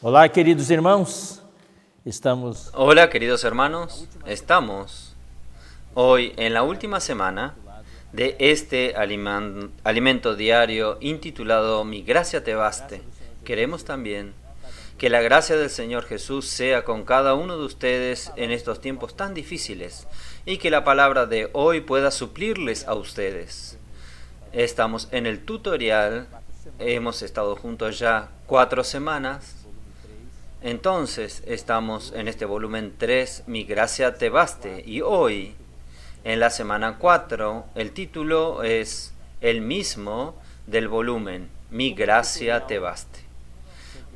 Olá, queridos irmãos. Hola, queridos hermanos. Estamos hoy en la última semana de este alimento diario intitulado Mi gracia te baste. Queremos también que la gracia del Señor Jesús sea con cada uno de ustedes en estos tiempos tan difíciles y que la palabra de hoy pueda suplirles a ustedes. Estamos en el tutorial, hemos estado juntos ya 4 semanas. Entonces estamos en este volumen 3, Mi gracia te baste, y hoy, en la semana 4, el título es el mismo del volumen, Mi gracia te baste.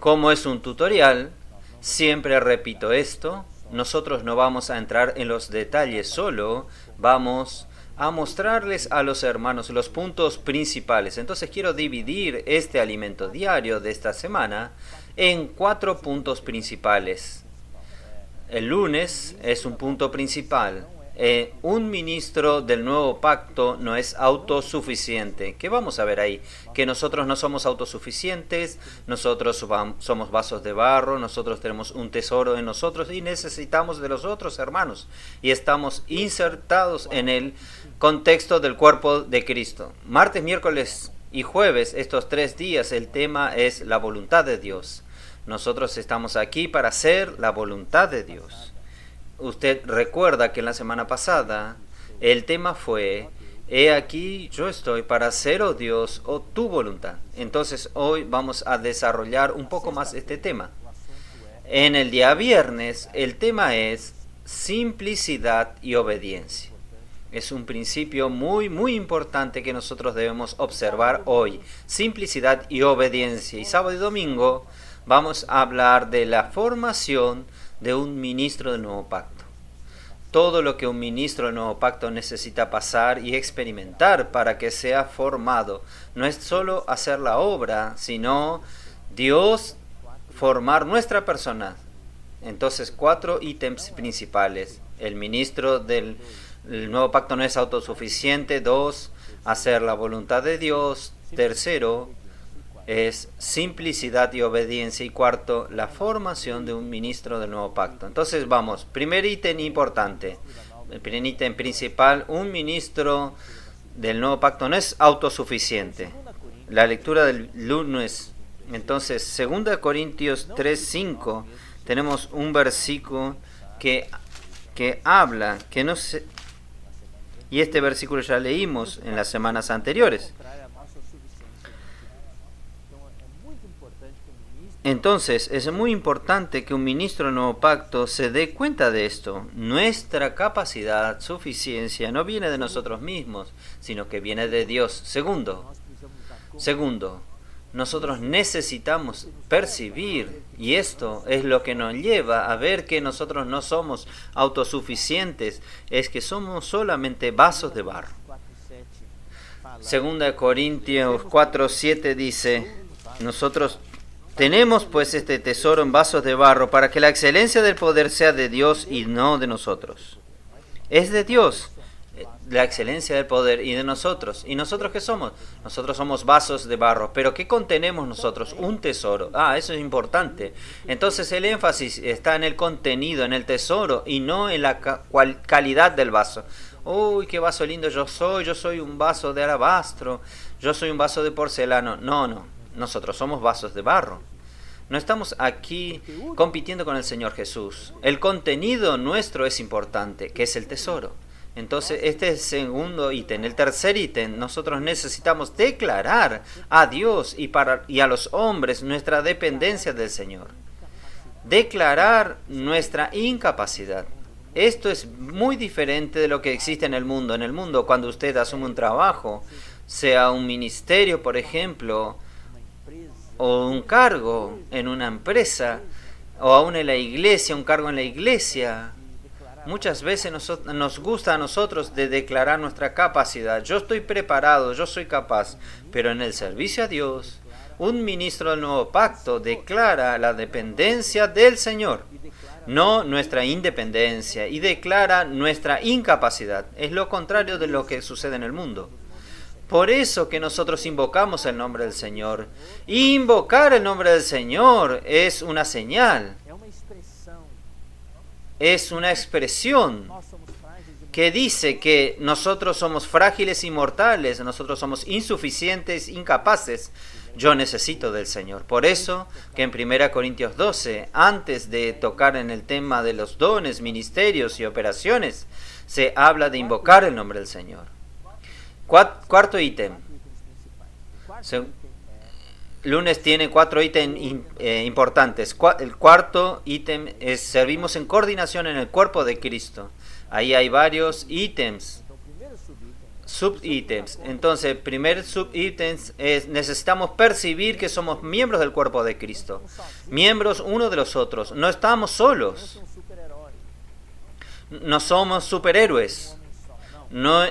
Como es un tutorial, siempre repito esto, nosotros no vamos a entrar en los detalles, solo vamos a mostrarles a los hermanos los puntos principales. Entonces quiero dividir este alimento diario de esta semana en 4 puntos principales. El lunes es un punto principal. Un ministro del nuevo pacto no es autosuficiente. ¿Qué vamos a ver ahí? Que nosotros no somos autosuficientes, nosotros somos vasos de barro, nosotros tenemos un tesoro en nosotros y necesitamos de los otros hermanos. Y estamos insertados en el contexto del cuerpo de Cristo. Martes, miércoles y jueves, estos 3 días, el tema es la voluntad de Dios. Nosotros estamos aquí para hacer la voluntad de Dios. Usted recuerda que en la semana pasada el tema fue: he aquí yo estoy para hacer, oh Dios, oh tu voluntad. Entonces hoy vamos a desarrollar un poco más este tema. En el día viernes el tema es simplicidad y obediencia. Es un principio muy importante que nosotros debemos observar hoy. Simplicidad y obediencia. Y sábado y domingo vamos a hablar de la formación de un ministro del nuevo pacto. Todo lo que un ministro del nuevo pacto necesita pasar y experimentar para que sea formado. No es solo hacer la obra, sino Dios formar nuestra persona. Entonces, 4 ítems principales. El ministro del nuevo pacto no es autosuficiente. 2, hacer la voluntad de Dios. 3, es simplicidad y obediencia. Y 4, la formación de un ministro del nuevo pacto. Entonces vamos, primer ítem importante, el primer ítem principal: un ministro del nuevo pacto no es autosuficiente. La lectura del lunes, entonces 2 Corintios 3:5, tenemos un versículo que habla, que no se, y este versículo ya leímos en las semanas anteriores. Entonces, es muy importante que un ministro del nuevo pacto se dé cuenta de esto. Nuestra capacidad, suficiencia, no viene de nosotros mismos, sino que viene de Dios. Segundo, nosotros necesitamos percibir, y esto es lo que nos lleva a ver que nosotros no somos autosuficientes, es que somos solamente vasos de barro. 2 Corintios 4:7 dice: nosotros tenemos pues este tesoro en vasos de barro para que la excelencia del poder sea de Dios y no de nosotros. Es de Dios la excelencia del poder y de nosotros. ¿Y nosotros qué somos? Nosotros somos vasos de barro. ¿Pero qué contenemos nosotros? Un tesoro. Eso es importante. Entonces el énfasis está en el contenido, en el tesoro, y no en la calidad del vaso. Uy, qué vaso lindo yo soy un vaso de alabastro, yo soy un vaso de porcelana. No. Nosotros somos vasos de barro. No estamos aquí compitiendo con el Señor Jesús. El contenido nuestro es importante, que es el tesoro. Entonces, este es el segundo ítem. El tercer ítem, nosotros necesitamos declarar a Dios y a los hombres nuestra dependencia del Señor. Declarar nuestra incapacidad. Esto es muy diferente de lo que existe en el mundo. En el mundo, cuando usted asume un trabajo, sea un ministerio, por ejemplo, o un cargo en una empresa, o aún en la iglesia, un cargo en la iglesia, muchas veces nos gusta a nosotros de declarar nuestra capacidad. Yo estoy preparado, yo soy capaz. Pero en el servicio a Dios, un ministro del nuevo pacto declara la dependencia del Señor, no nuestra independencia, y declara nuestra incapacidad. Es lo contrario de lo que sucede en el mundo. Por eso que nosotros invocamos el nombre del Señor. Invocar el nombre del Señor es una señal, es una expresión que dice que nosotros somos frágiles y mortales, nosotros somos insuficientes, incapaces. Yo necesito del Señor. Por eso que en 1 Corintios 12, antes de tocar en el tema de los dones, ministerios y operaciones, se habla de invocar el nombre del Señor. Cuarto ítem. Lunes tiene 4 ítems importantes. El cuarto ítem es servimos en coordinación en el cuerpo de Cristo. Ahí hay varios ítems, subítems. Entonces, el primer subítems es necesitamos percibir que somos miembros del cuerpo de Cristo, miembros uno de los otros. No estamos solos, no somos superhéroes, no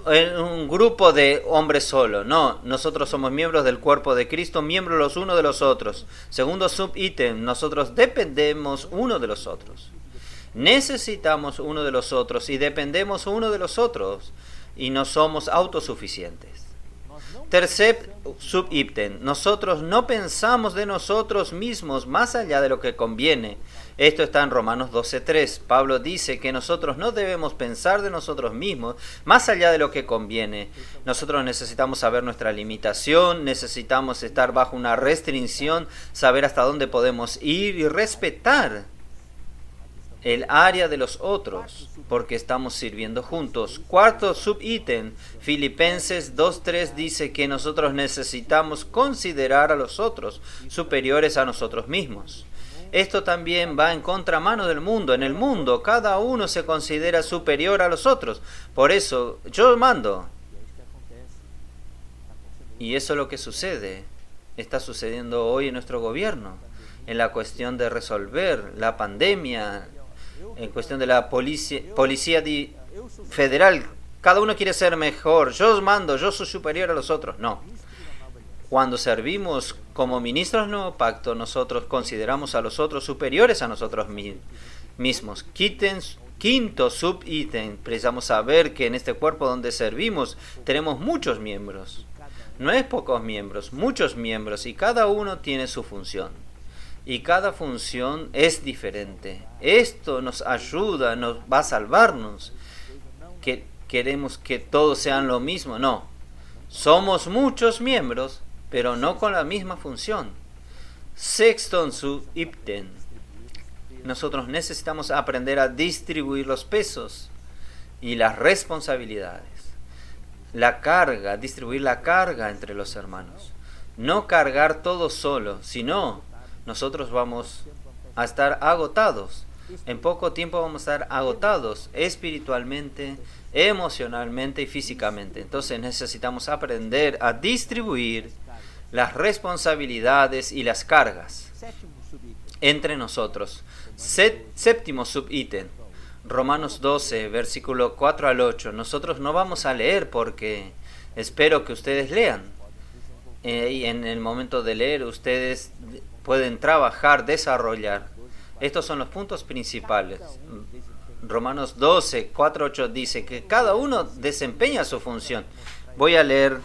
un grupo de hombres solo. No, nosotros somos miembros del cuerpo de Cristo, miembros los unos de los otros. Segundo subítem, nosotros dependemos uno de los otros. Necesitamos uno de los otros y dependemos uno de los otros y no somos autosuficientes. Tercer subítem, nosotros no pensamos de nosotros mismos más allá de lo que conviene. Esto está en Romanos 12:3. Pablo dice que nosotros no debemos pensar de nosotros mismos más allá de lo que conviene. Nosotros necesitamos saber nuestra limitación, necesitamos estar bajo una restricción, saber hasta dónde podemos ir y respetar el área de los otros, porque estamos sirviendo juntos. Cuarto subítem, Filipenses 2:3 dice que nosotros necesitamos considerar a los otros superiores a nosotros mismos. Esto también va en contramano del mundo. En el mundo, cada uno se considera superior a los otros. Por eso, yo mando. Y eso es lo que sucede. Está sucediendo hoy en nuestro gobierno, en la cuestión de resolver la pandemia, en cuestión de la policía federal. Cada uno quiere ser mejor. Yo os mando, yo soy superior a los otros. No. Cuando servimos como ministros del nuevo pacto, nosotros consideramos a los otros superiores a nosotros mismos. Quinto subítem, precisamos saber que en este cuerpo donde servimos tenemos muchos miembros. No es pocos miembros, muchos miembros, y cada uno tiene su función. Y cada función es diferente. Esto nos ayuda, nos va a salvarnos. Que queremos que todos sean lo mismo. No. Somos muchos miembros, pero no con la misma función. Sexto subítem. Nosotros necesitamos aprender a distribuir los pesos y las responsabilidades. La carga, distribuir la carga entre los hermanos. No cargar todo solo, sino nosotros vamos a estar agotados. En poco tiempo vamos a estar agotados espiritualmente, emocionalmente y físicamente. Entonces necesitamos aprender a distribuir las responsabilidades y las cargas entre nosotros. Séptimo subítem, Romanos 12, versículo 4 al 8. Nosotros no vamos a leer porque espero que ustedes lean. Y en el momento de leer ustedes pueden trabajar, desarrollar. Estos son los puntos principales. Romanos 12, 4, 8 dice que cada uno desempeña su función. Voy a leer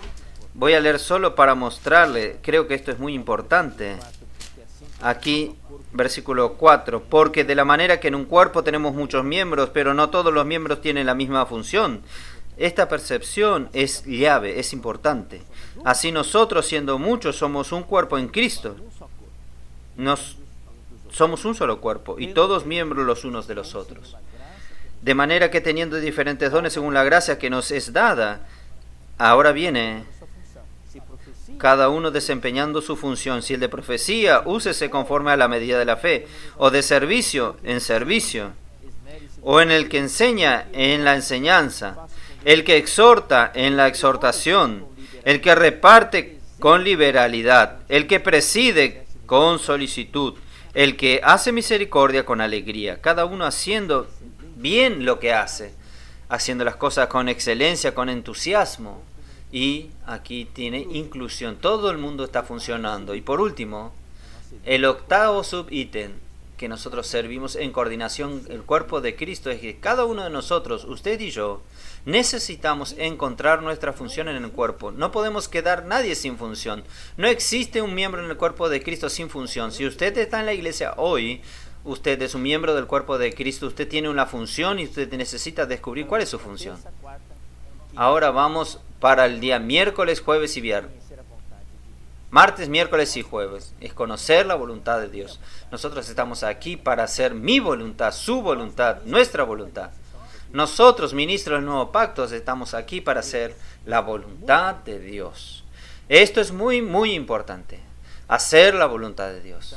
solo para mostrarle, creo que esto es muy importante. Aquí, versículo 4, porque de la manera que en un cuerpo tenemos muchos miembros, pero no todos los miembros tienen la misma función. Esta percepción es llave, es importante. Así nosotros, siendo muchos, somos un cuerpo en Cristo. Somos un solo cuerpo y todos miembros los unos de los otros. De manera que teniendo diferentes dones según la gracia que nos es dada, ahora viene cada uno desempeñando su función. Si el de profecía, úsese conforme a la medida de la fe, o de servicio, en servicio, o en el que enseña, en la enseñanza, el que exhorta, en la exhortación, el que reparte con liberalidad, el que preside con solicitud, el que hace misericordia con alegría, cada uno haciendo bien lo que hace, haciendo las cosas con excelencia, con entusiasmo. Y aquí tiene inclusión, todo el mundo está funcionando. Y por último, el octavo subítem, que nosotros servimos en coordinación el cuerpo de Cristo es que cada uno de nosotros, usted y yo, necesitamos encontrar nuestra función en el cuerpo. No podemos quedar nadie sin función. No existe un miembro en el cuerpo de Cristo sin función. Si usted está en la iglesia hoy, usted es un miembro del cuerpo de Cristo, usted tiene una función y usted necesita descubrir cuál es su función. Ahora vamos para el día miércoles, jueves y viernes. Martes, miércoles y jueves. Es conocer la voluntad de Dios. Nosotros estamos aquí para hacer mi voluntad, su voluntad, nuestra voluntad. Nosotros, ministros del nuevo pacto, estamos aquí para hacer la voluntad de Dios. Esto es muy, muy importante. Hacer la voluntad de Dios.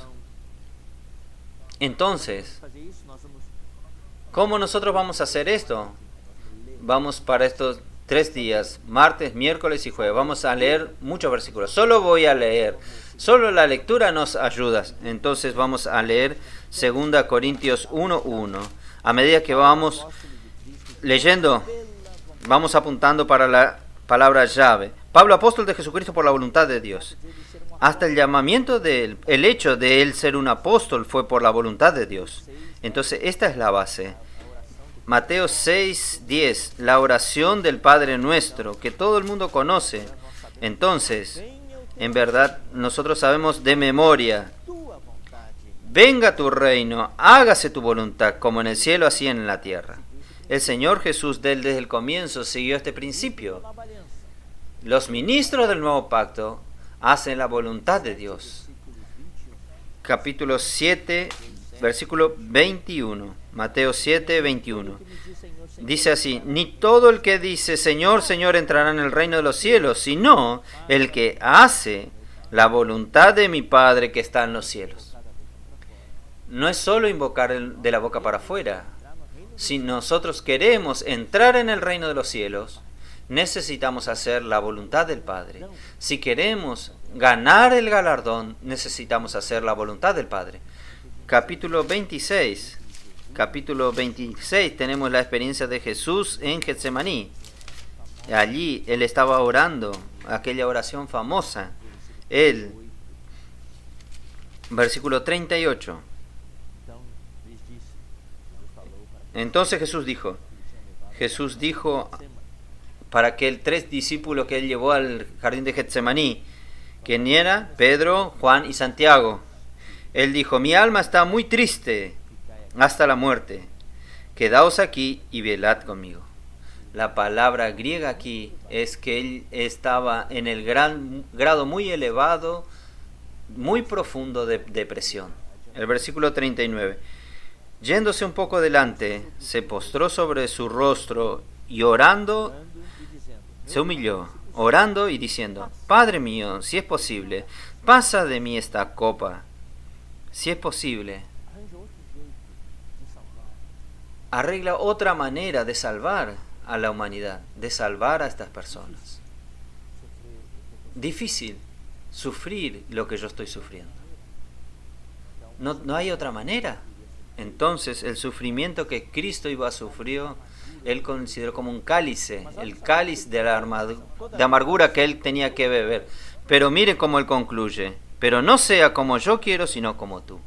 Entonces, ¿cómo nosotros vamos a hacer esto? Vamos para estos 3 días, martes, miércoles y jueves. Vamos a leer muchos versículos. Solo voy a leer. Solo la lectura nos ayuda. Entonces vamos a leer 2 Corintios 1:1. A medida que vamos leyendo, vamos apuntando para la palabra llave. Pablo, apóstol de Jesucristo por la voluntad de Dios. Hasta el llamamiento de él, el hecho de él ser un apóstol fue por la voluntad de Dios. Entonces esta es la base. Mateo 6:10, la oración del Padre Nuestro, que todo el mundo conoce. Entonces, en verdad, nosotros sabemos de memoria. Venga tu reino, hágase tu voluntad, como en el cielo, así en la tierra. El Señor Jesús desde el comienzo siguió este principio. Los ministros del nuevo pacto hacen la voluntad de Dios. Capítulo 7, versículo 21. Mateo 7, 21. Dice así: ni todo el que dice Señor, Señor entrará en el reino de los cielos, sino el que hace la voluntad de mi Padre que está en los cielos. No es solo invocar de la boca para afuera. Si nosotros queremos entrar en el reino de los cielos, necesitamos hacer la voluntad del Padre. Si queremos ganar el galardón, necesitamos hacer la voluntad del Padre. Capítulo 26 tenemos la experiencia de Jesús en Getsemaní. Allí Él estaba orando, aquella oración famosa. Versículo 38. Entonces Jesús dijo para aquel 3 discípulos que Él llevó al jardín de Getsemaní, ¿quién era? Pedro, Juan y Santiago. Él dijo: mi alma está muy triste hasta la muerte. Quedaos aquí y velad conmigo. La palabra griega aquí es que él estaba en el grado muy elevado, muy profundo de depresión. El versículo 39. Yéndose un poco delante, se postró sobre su rostro y orando, se humilló, orando y diciendo: Padre mío, si es posible, pasa de mí esta copa. Si es posible, arregla otra manera de salvar a la humanidad, de salvar a estas personas. Difícil sufrir lo que yo estoy sufriendo. No hay otra manera. Entonces el sufrimiento que Cristo iba a sufrir, Él consideró como un cálice, el cáliz de amargura que Él tenía que beber. Pero mire cómo Él concluye: pero no sea como yo quiero, sino como tú.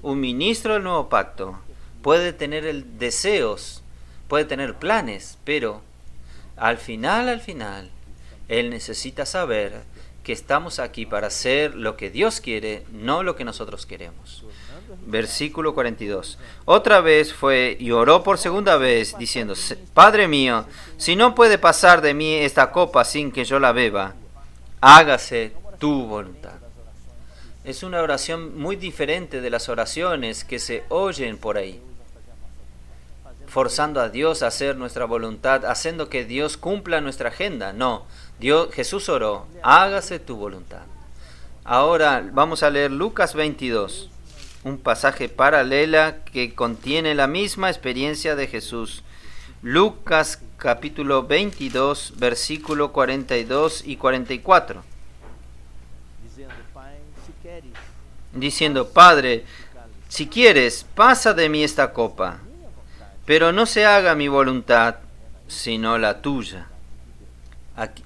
Un ministro del nuevo pacto puede tener deseos, puede tener planes, pero al final, Él necesita saber que estamos aquí para hacer lo que Dios quiere, no lo que nosotros queremos. Versículo 42. Otra vez fue y oró por segunda vez, diciendo: Padre mío, si no puede pasar de mí esta copa sin que yo la beba, hágase tu voluntad. Es una oración muy diferente de las oraciones que se oyen por ahí, forzando a Dios a hacer nuestra voluntad, haciendo que Dios cumpla nuestra agenda. No, Jesús oró: hágase tu voluntad. Ahora vamos a leer Lucas 22, un pasaje paralela que contiene la misma experiencia de Jesús. Lucas capítulo 22, versículo 42 y 44. Diciendo: Padre, si quieres, pasa de mí esta copa, pero no se haga mi voluntad, sino la tuya.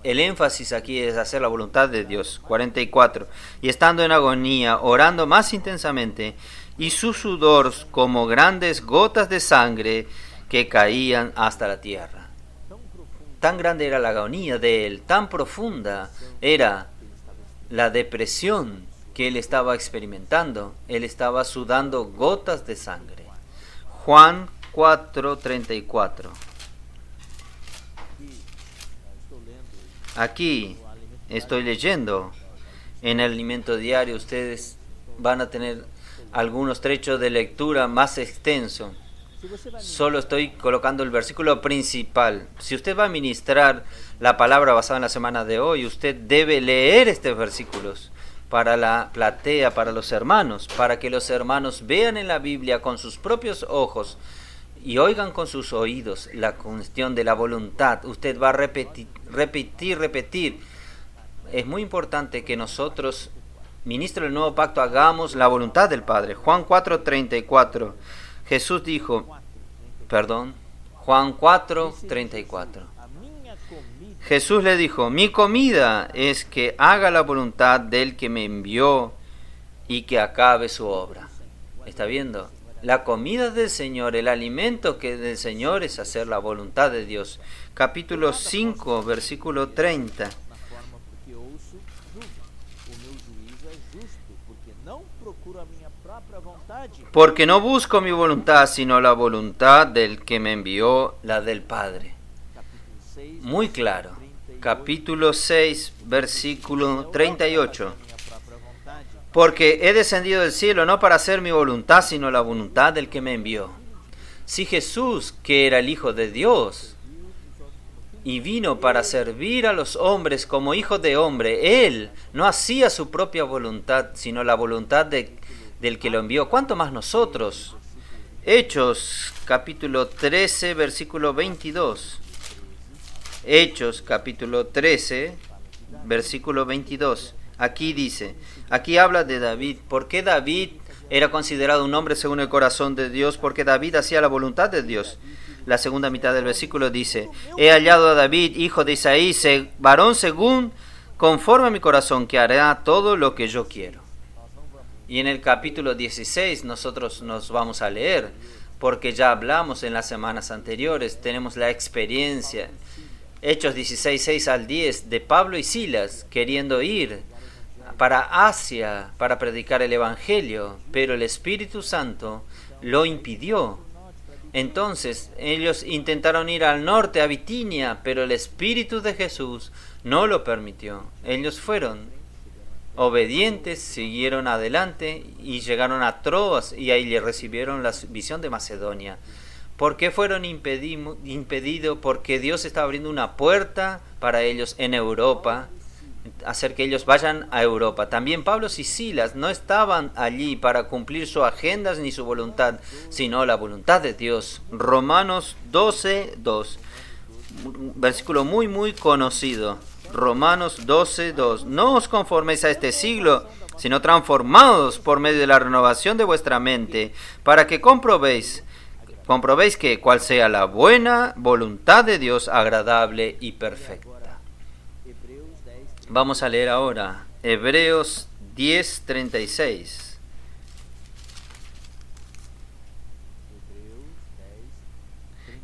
El énfasis aquí es hacer la voluntad de Dios. 44. Y estando en agonía, orando más intensamente, y su sudor como grandes gotas de sangre que caían hasta la tierra. Tan grande era la agonía de él, tan profunda era la depresión que él estaba experimentando. Él estaba sudando gotas de sangre. Juan 4:34. Aquí estoy leyendo en el alimento diario. Ustedes van a tener algunos trechos de lectura más extensos. Solo estoy colocando el versículo principal. Si usted va a ministrar la palabra basada en la semana de hoy, usted debe leer estos versículos para la platea, para los hermanos, para que los hermanos vean en la Biblia con sus propios ojos y oigan con sus oídos la cuestión de la voluntad. Usted va a repetir. Es muy importante que nosotros, ministros del nuevo pacto, hagamos la voluntad del Padre. Juan 4:34. Jesús dijo, Juan 4:34. Jesús le dijo, mi comida es que haga la voluntad del que me envió y que acabe su obra. ¿Está viendo? La comida del Señor, el alimento del Señor es hacer la voluntad de Dios. Capítulo 5, versículo 30. Porque no busco mi voluntad, sino la voluntad del que me envió, la del Padre. Muy claro. Capítulo 6, versículo 38. Porque he descendido del cielo no para hacer mi voluntad, sino la voluntad del que me envió. Si Jesús, que era el Hijo de Dios, y vino para servir a los hombres como hijo de hombre, Él no hacía su propia voluntad, sino la voluntad del que lo envió. ¿Cuánto más nosotros? Hechos, capítulo 13, versículo 22. Hechos, capítulo 13, versículo 22. Aquí dice, aquí habla de David. ¿Por qué David era considerado un hombre según el corazón de Dios? Porque David hacía la voluntad de Dios. La segunda mitad del versículo dice, he hallado a David, hijo de Isaí, varón según conforme a mi corazón, que hará todo lo que yo quiero. Y en el capítulo 16 nosotros nos vamos a leer, porque ya hablamos en las semanas anteriores, tenemos la experiencia, Hechos 16, 6 al 10, de Pablo y Silas queriendo ir para Asia para predicar el Evangelio, pero el Espíritu Santo lo impidió. Entonces ellos intentaron ir al norte, a Bitinia, pero el Espíritu de Jesús no lo permitió. Ellos fueron obedientes, siguieron adelante y llegaron a Troas y ahí le recibieron la visión de Macedonia. ¿Por qué fueron impedidos? Porque Dios estaba abriendo una puerta para ellos en Europa, hacer que ellos vayan a Europa. También Pablo y Silas no estaban allí para cumplir sus agendas ni su voluntad, sino la voluntad de Dios. Romanos 12, 2. Versículo muy conocido. Romanos 12, 2. No os conforméis a este siglo, sino transformados por medio de la renovación de vuestra mente, para que comprobéis que cuál sea la buena voluntad de Dios, agradable y perfecta. Vamos a leer ahora Hebreos 10:36.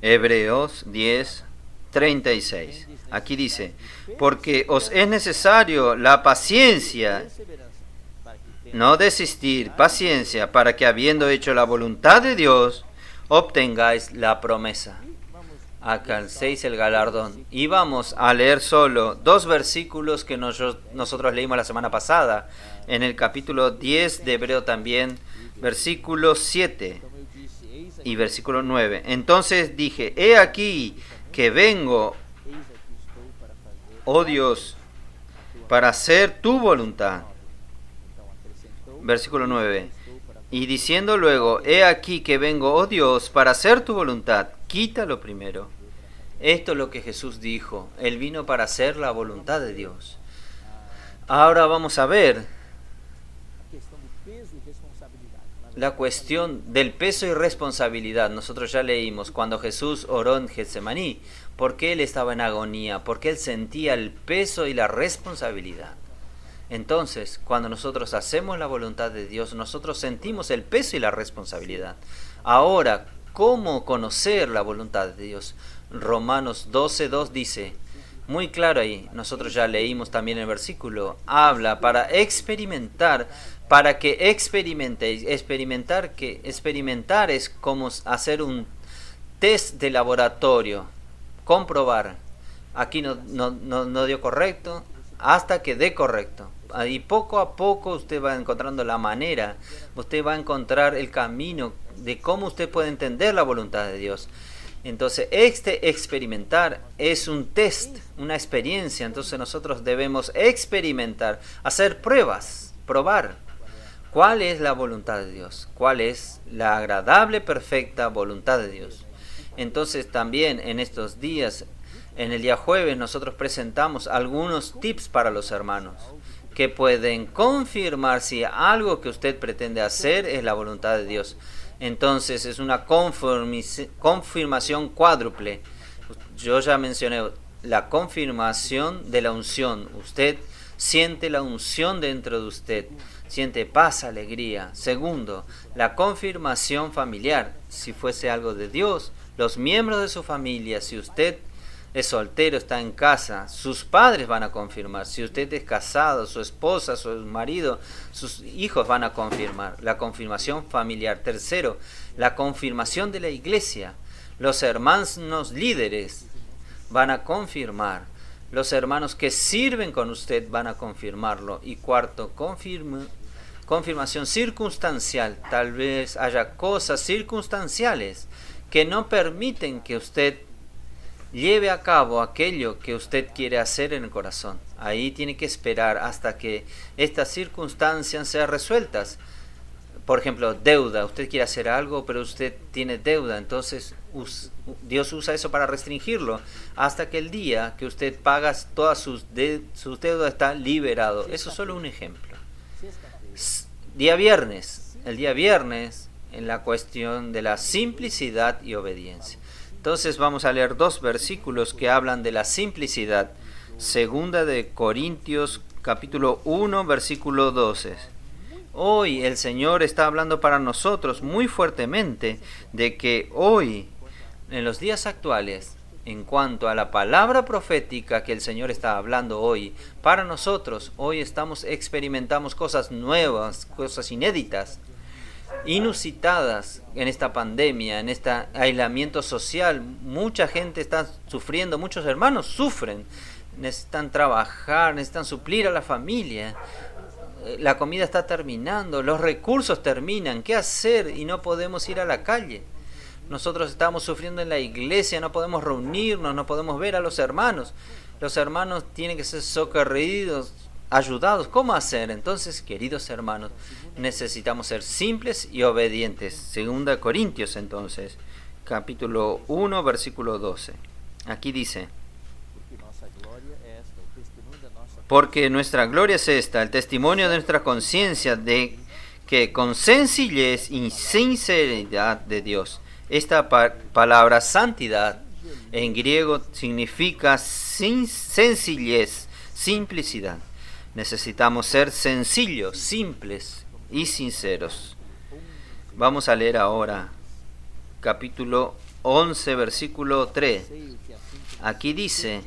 Hebreos 10:36. Aquí dice, porque os es necesario la paciencia, no desistir, paciencia, para que habiendo hecho la voluntad de Dios, obtengáis la promesa. Alcancéis el galardón. Y vamos a leer solo dos versículos que nosotros leímos la semana pasada, en el capítulo 10 de Hebreo también, versículo 7 y versículo 9. Entonces dije, he aquí que vengo, oh Dios, para hacer tu voluntad. Versículo 9. Y diciendo luego, he aquí que vengo, oh Dios, para hacer tu voluntad, quítalo primero. Esto es lo que Jesús dijo. Él vino para hacer la voluntad de Dios. Ahora vamos a ver la cuestión del peso y responsabilidad. Nosotros ya leímos cuando Jesús oró en Getsemaní, porque Él estaba en agonía, porque Él sentía el peso y la responsabilidad. Entonces, cuando nosotros hacemos la voluntad de Dios, nosotros sentimos el peso y la responsabilidad. Ahora, ¿cómo conocer la voluntad de Dios? Romanos 12:2 dice, muy claro ahí, nosotros ya leímos también el versículo, habla para experimentar, para que experimentéis. Experimentar es como hacer un test de laboratorio, comprobar. Aquí no dio correcto, hasta que dé correcto. Y poco a poco usted va encontrando la manera, usted va a encontrar el camino de cómo usted puede entender la voluntad de Dios. Entonces, experimentar es un test, una experiencia. Entonces nosotros debemos experimentar, hacer pruebas, probar cuál es la voluntad de Dios, cuál es la agradable, perfecta voluntad de Dios. Entonces también en estos días, en el día jueves, nosotros presentamos algunos tips para los hermanos que pueden confirmar si algo que usted pretende hacer es la voluntad de Dios. Entonces es una confirmación cuádruple. Yo ya mencioné la confirmación de la unción. Usted siente la unción dentro de usted, siente paz, alegría. Segundo, la confirmación familiar. Si fuese algo de Dios, los miembros de su familia, si usted es soltero, está en casa, sus padres van a confirmar. Si usted es casado, su esposa, su marido, sus hijos van a confirmar. La confirmación familiar. Tercero, la confirmación de la iglesia. Los hermanos líderes van a confirmar. Los hermanos que sirven con usted van a confirmarlo. Y cuarto, confirmación circunstancial. Tal vez haya cosas circunstanciales que no permiten que usted lleve a cabo aquello que usted quiere hacer en el corazón. Ahí tiene que esperar hasta que estas circunstancias sean resueltas. Por ejemplo, deuda. Usted quiere hacer algo, pero usted tiene deuda. Entonces Dios usa eso para restringirlo hasta que el día que usted paga todas sus deudas está liberado. Eso es solo un ejemplo. Día viernes. El día viernes en la cuestión de la simplicidad y obediencia. Entonces vamos a leer dos versículos que hablan de la simplicidad. Segunda de Corintios capítulo 1 versículo 12. Hoy el Señor está hablando para nosotros muy fuertemente de que hoy, en los días actuales, en cuanto a la palabra profética que el Señor está hablando hoy, para nosotros, hoy experimentamos cosas nuevas, cosas inéditas, inusitadas en esta pandemia, en este aislamiento social. Mucha gente está sufriendo, muchos hermanos sufren, necesitan trabajar, necesitan suplir a la familia. La comida está terminando, los recursos terminan, ¿qué hacer? Y no podemos ir a la calle. Nosotros estamos sufriendo en la iglesia, no podemos reunirnos, no podemos ver a los hermanos. Los hermanos tienen que ser socorridos, ayudados. ¿Cómo hacer? Entonces, queridos hermanos, necesitamos ser simples y obedientes. Segunda Corintios, entonces, capítulo 1, versículo 12. Aquí dice: porque nuestra gloria es esta, el testimonio de nuestra conciencia, de que con sencillez y sinceridad de Dios. Esta palabra santidad en griego significa sencillez, simplicidad. Necesitamos ser sencillos, simples y sinceros. Vamos a leer ahora capítulo 11, versículo 3. Aquí dice: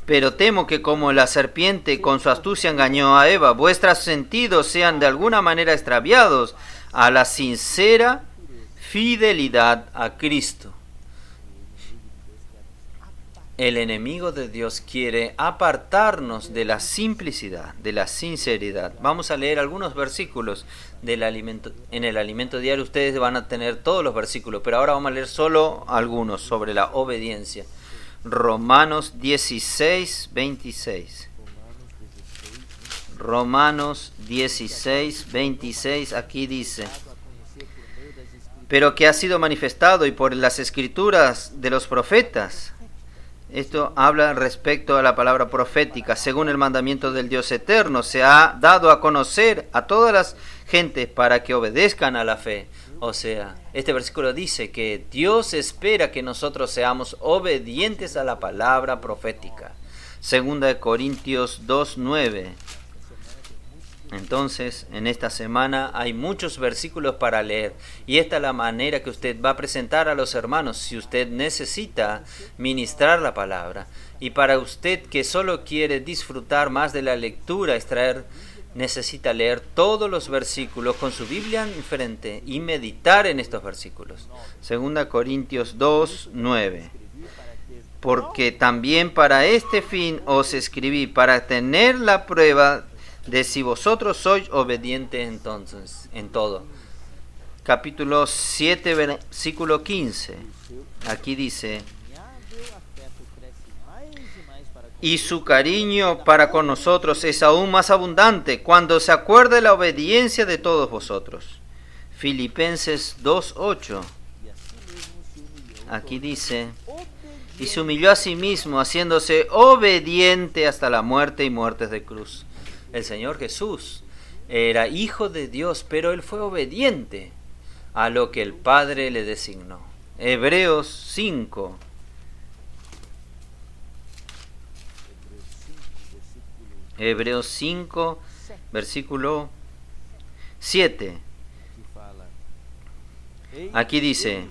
pero temo que como la serpiente con su astucia engañó a Eva, vuestros sentidos sean de alguna manera extraviados a la sincera fidelidad a Cristo. El enemigo de Dios quiere apartarnos de la simplicidad, de la sinceridad. Vamos a leer algunos versículos del alimento. En el alimento diario ustedes van a tener todos los versículos, pero ahora vamos a leer solo algunos sobre la obediencia. Romanos 16, 26. Romanos 16, 26, aquí dice: pero que ha sido manifestado y por las escrituras de los profetas. Esto habla respecto a la palabra profética. Según el mandamiento del Dios eterno, se ha dado a conocer a todas las gentes para que obedezcan a la fe. O sea, este versículo dice que Dios espera que nosotros seamos obedientes a la palabra profética. Segunda de Corintios 2:9. Entonces, en esta semana hay muchos versículos para leer y esta es la manera que usted va a presentar a los hermanos si usted necesita ministrar la palabra. Y para usted que solo quiere disfrutar más de la lectura, necesita leer todos los versículos con su Biblia enfrente y meditar en estos versículos. 2 Corintios 2, 9. Porque también para este fin os escribí, para tener la prueba de si vosotros sois obedientes entonces en todo. Capítulo 7, versículo 15. Aquí dice: y su cariño para con nosotros es aún más abundante cuando se acuerda de la obediencia de todos vosotros. Filipenses 2:8. Aquí dice: y se humilló a sí mismo, haciéndose obediente hasta la muerte y muertes de cruz. El Señor Jesús era hijo de Dios, pero Él fue obediente a lo que el Padre le designó. Hebreos 5. Hebreos 5, versículo 7. Aquí dice: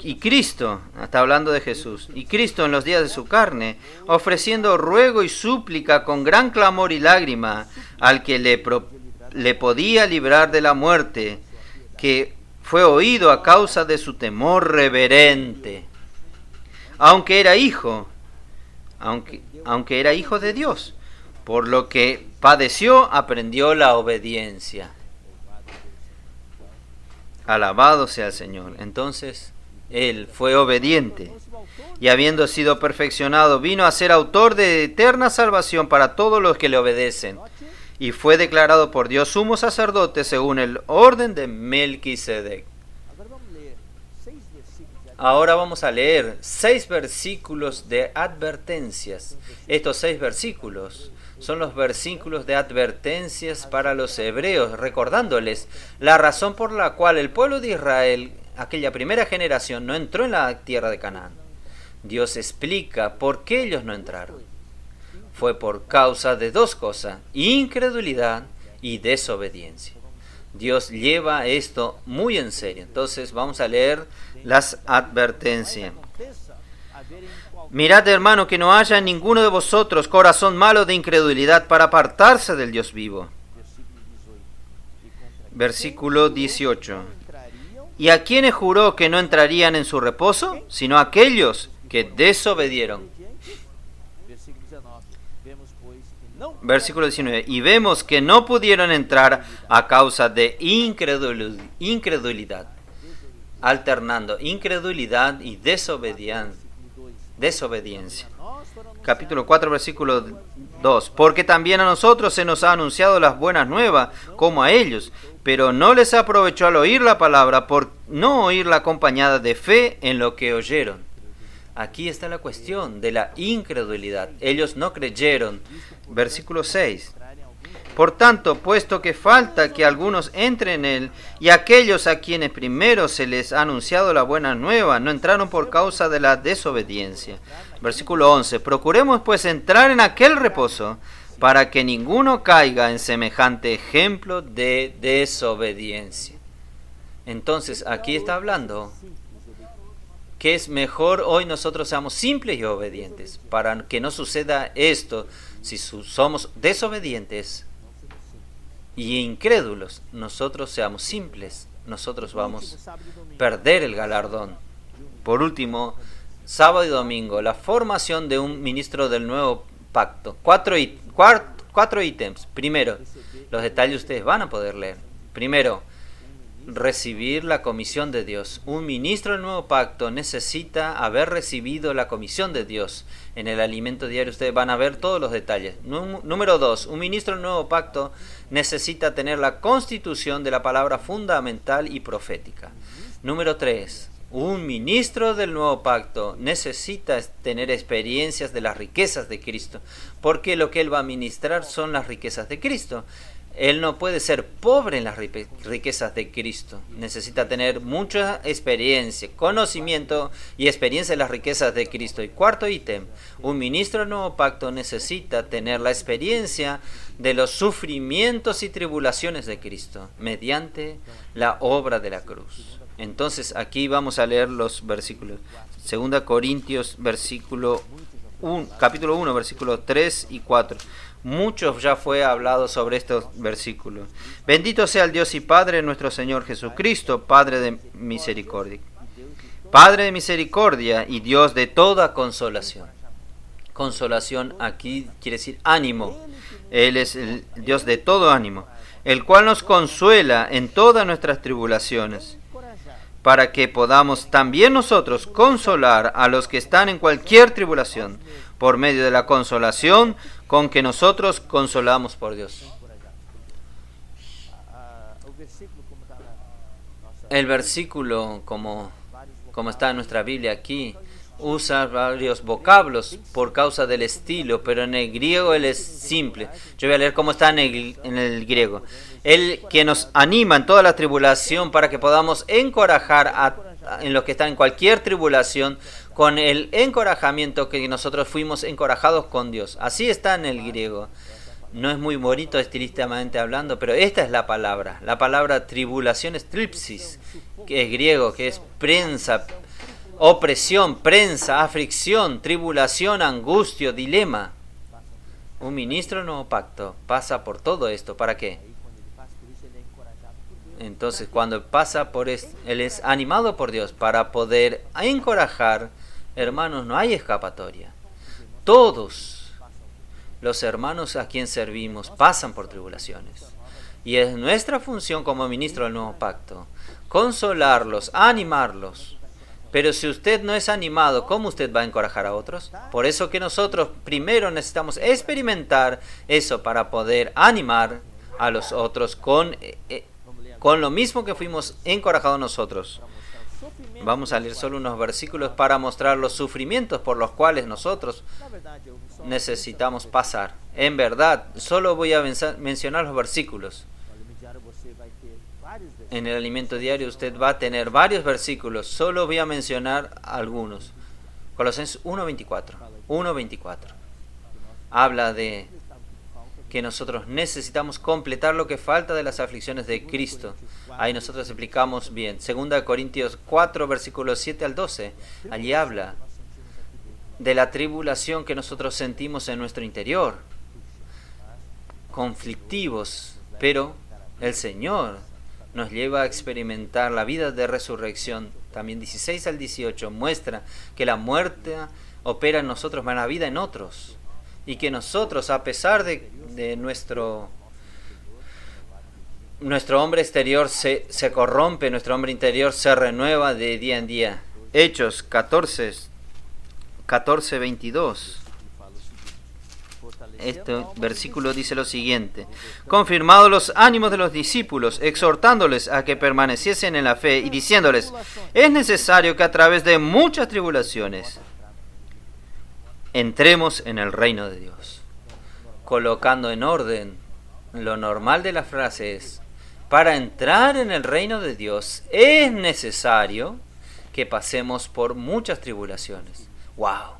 y Cristo, está hablando de Jesús, y Cristo en los días de su carne, ofreciendo ruego y súplica con gran clamor y lágrima al que le podía librar de la muerte, que fue oído a causa de su temor reverente, aunque era hijo de Dios, por lo que padeció, aprendió la obediencia. Alabado sea el Señor. Entonces, Él fue obediente y habiendo sido perfeccionado, vino a ser autor de eterna salvación para todos los que le obedecen. Y fue declarado por Dios sumo sacerdote según el orden de Melquisedec. Ahora vamos a leer 6 versículos de advertencias. Estos 6 versículos son los versículos de advertencias para los hebreos, recordándoles la razón por la cual el pueblo de Israel, aquella primera generación, no entró en la tierra de Canaán. Dios explica por qué ellos no entraron. Fue por causa de 2 cosas: incredulidad y desobediencia. Dios lleva esto muy en serio. Entonces vamos a leer las advertencias. Mirad, hermano, que no haya en ninguno de vosotros corazón malo de incredulidad para apartarse del Dios vivo. Versículo 18. ¿Y a quiénes juró que no entrarían en su reposo? Sino a aquellos que desobedieron. Versículo 19. Y vemos que no pudieron entrar a causa de incredulidad. Alternando incredulidad y desobediencia. Capítulo 4, versículo 2. Porque también a nosotros se nos ha anunciado las buenas nuevas, como a ellos, pero no les aprovechó al oír la palabra, por no oírla acompañada de fe en lo que oyeron. Aquí está la cuestión de la incredulidad. Ellos no creyeron. Versículo 6. Por tanto, puesto que falta que algunos entren en él, y aquellos a quienes primero se les ha anunciado la buena nueva, no entraron por causa de la desobediencia. Versículo 11. Procuremos pues entrar en aquel reposo, para que ninguno caiga en semejante ejemplo de desobediencia. Entonces, aquí está hablando que es mejor hoy nosotros seamos simples y obedientes, para que no suceda esto. Si somos desobedientes y incrédulos, nosotros seamos simples, nosotros vamos a perder el galardón. Por último, sábado y domingo, la formación de un ministro del nuevo pacto. 4 ítems. Primero, los detalles ustedes van a poder leer. Primero, recibir la comisión de Dios. Un ministro del nuevo pacto necesita haber recibido la comisión de Dios. En el alimento diario ustedes van a ver todos los detalles. Número 2, un ministro del nuevo pacto necesita tener la constitución de la palabra fundamental y profética. Número 3, un ministro del nuevo pacto necesita tener experiencias de las riquezas de Cristo, porque lo que él va a ministrar son las riquezas de Cristo. Él no puede ser pobre en las riquezas de Cristo. Necesita tener mucha experiencia, conocimiento y experiencia en las riquezas de Cristo. Y cuarto ítem, un ministro del nuevo pacto necesita tener la experiencia de los sufrimientos y tribulaciones de Cristo mediante la obra de la cruz. Entonces aquí vamos a leer los versículos. 2 Corintios capítulo 1, versículos 3 y 4. Muchos ya fue hablado sobre estos versículos. Bendito sea el Dios y Padre de nuestro Señor Jesucristo, Padre de misericordia. Padre de misericordia y Dios de toda consolación. Consolación aquí quiere decir ánimo. Él es el Dios de todo ánimo, el cual nos consuela en todas nuestras tribulaciones, para que podamos también nosotros consolar a los que están en cualquier tribulación, por medio de la consolación con que nosotros consolamos por Dios. El versículo, como está en nuestra Biblia aquí, usa varios vocablos por causa del estilo, pero en el griego él es simple. Yo voy a leer cómo está en el griego. Él que nos anima en toda la tribulación para que podamos encorajar en los que están en cualquier tribulación con el encorajamiento que nosotros fuimos encorajados con Dios. Así está en el griego. No es muy bonito estilísticamente hablando, pero esta es la palabra. La palabra tribulación es tripsis, que es griego, que es prensa, opresión, prensa, aflicción, tribulación, angustia, dilema. Un ministro del nuevo pacto pasa por todo esto. ¿Para qué? Entonces, cuando pasa por esto, él es animado por Dios para poder encorajar. Hermanos, no hay escapatoria. Todos los hermanos a quien servimos pasan por tribulaciones. Y es nuestra función como ministro del nuevo pacto consolarlos, animarlos. Pero si usted no es animado, ¿cómo usted va a encorajar a otros? Por eso que nosotros primero necesitamos experimentar eso para poder animar a los otros con lo mismo que fuimos encorajados nosotros. Vamos a leer solo unos versículos para mostrar los sufrimientos por los cuales nosotros necesitamos pasar. En verdad, solo voy a mencionar los versículos. En el alimento diario usted va a tener varios versículos, solo voy a mencionar algunos. Colosenses 1:24. 1:24. Habla de que nosotros necesitamos completar lo que falta de las aflicciones de Cristo. Ahí nosotros explicamos bien. 2 Corintios 4, versículos 7 al 12. Allí habla de la tribulación que nosotros sentimos en nuestro interior. Conflictivos, pero el Señor nos lleva a experimentar la vida de resurrección. También 16 al 18 muestra que la muerte opera en nosotros, más la vida en otros. Y que nosotros, a pesar de nuestro hombre exterior se corrompe, nuestro hombre interior se renueva de día en día. Hechos 14:22. Este versículo dice lo siguiente: confirmados los ánimos de los discípulos, exhortándoles a que permaneciesen en la fe y diciéndoles: es necesario que a través de muchas tribulaciones entremos en el reino de Dios. Colocando en orden, lo normal de la frase es: para entrar en el reino de Dios es necesario que pasemos por muchas tribulaciones. ¡Wow!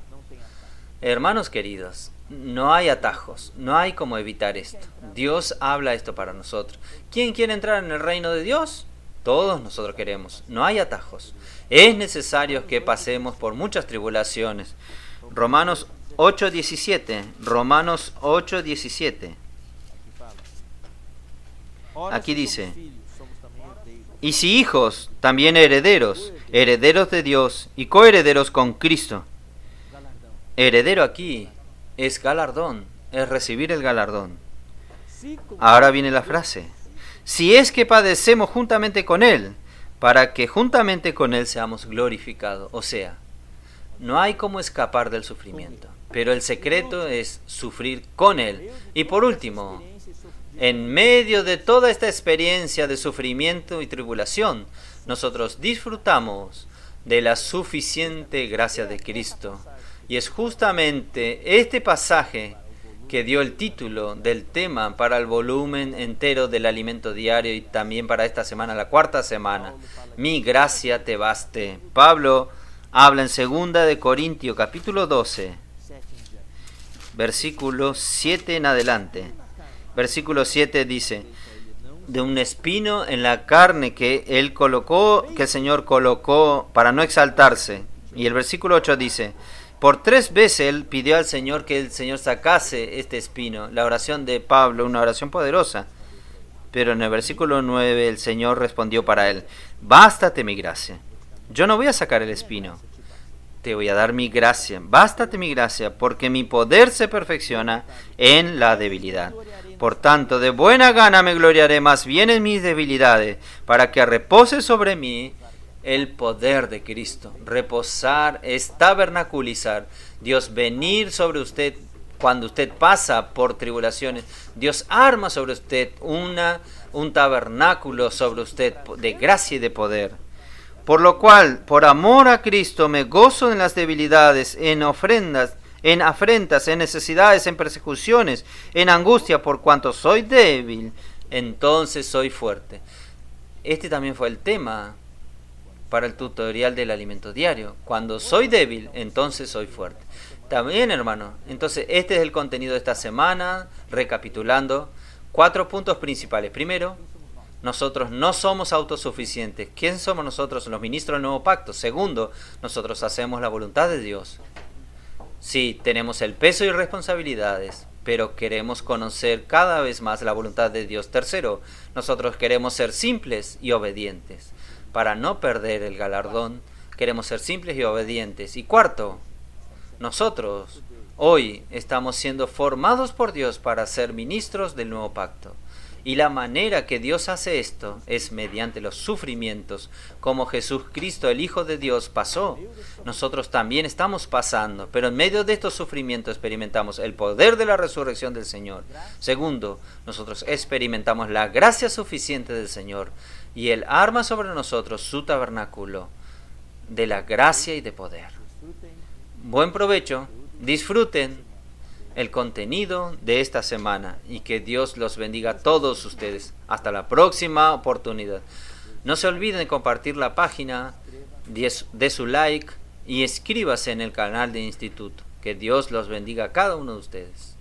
Hermanos queridos, no hay atajos, no hay cómo evitar esto. Dios habla esto para nosotros. ¿Quién quiere entrar en el reino de Dios? Todos nosotros queremos. No hay atajos. Es necesario que pasemos por muchas tribulaciones. Romanos 8:17. Romanos 8:17. Aquí dice: y si hijos, también herederos, herederos de Dios y coherederos con Cristo. Heredero aquí es galardón, es recibir el galardón. Ahora viene la frase: si es que padecemos juntamente con Él, para que juntamente con Él seamos glorificados. O sea, no hay cómo escapar del sufrimiento, pero el secreto es sufrir con Él. Y por último, en medio de toda esta experiencia de sufrimiento y tribulación, nosotros disfrutamos de la suficiente gracia de Cristo. Y es justamente este pasaje que dio el título del tema para el volumen entero del alimento diario y también para esta semana, la cuarta semana. Mi gracia te baste. Pablo habla en 2 de Corintios, capítulo 12, versículo 7 en adelante. Versículo 7 dice: de un espino en la carne que él colocó, que el Señor colocó para no exaltarse. Y el versículo 8 dice: por 3 veces él pidió al Señor que el Señor sacase este espino. La oración de Pablo, una oración poderosa. Pero en el versículo 9 el Señor respondió para él: bástate mi gracia. Yo no voy a sacar el espino. Te voy a dar mi gracia. Bástate mi gracia, porque mi poder se perfecciona en la debilidad. Por tanto, de buena gana me gloriaré más bien en mis debilidades, para que repose sobre mí el poder de Cristo. Reposar es tabernaculizar. Dios venir sobre usted cuando usted pasa por tribulaciones. Dios arma sobre usted un tabernáculo sobre usted de gracia y de poder. Por lo cual, por amor a Cristo, me gozo en las debilidades, en ofrendas, en afrentas, en necesidades, en persecuciones, en angustia, por cuanto soy débil, entonces soy fuerte. Este también fue el tema para el tutorial del alimento diario. Cuando soy débil, entonces soy fuerte. También, hermano, entonces este es el contenido de esta semana, recapitulando 4 puntos principales. Primero, nosotros no somos autosuficientes. ¿Quién somos nosotros? Los ministros del nuevo pacto. Segundo, nosotros hacemos la voluntad de Dios. Sí, tenemos el peso y responsabilidades, pero queremos conocer cada vez más la voluntad de Dios. Tercero, nosotros queremos ser simples y obedientes. Para no perder el galardón, queremos ser simples y obedientes. Y cuarto, nosotros hoy estamos siendo formados por Dios para ser ministros del nuevo pacto. Y la manera que Dios hace esto es mediante los sufrimientos, como Jesucristo, el Hijo de Dios, pasó. Nosotros también estamos pasando, pero en medio de estos sufrimientos experimentamos el poder de la resurrección del Señor. Segundo, nosotros experimentamos la gracia suficiente del Señor, y Él arma sobre nosotros su tabernáculo de la gracia y de poder. Buen provecho, disfruten el contenido de esta semana y que Dios los bendiga a todos ustedes. Hasta la próxima oportunidad. No se olviden de compartir la página, de su like y escríbase en el canal de Instituto. Que Dios los bendiga a cada uno de ustedes.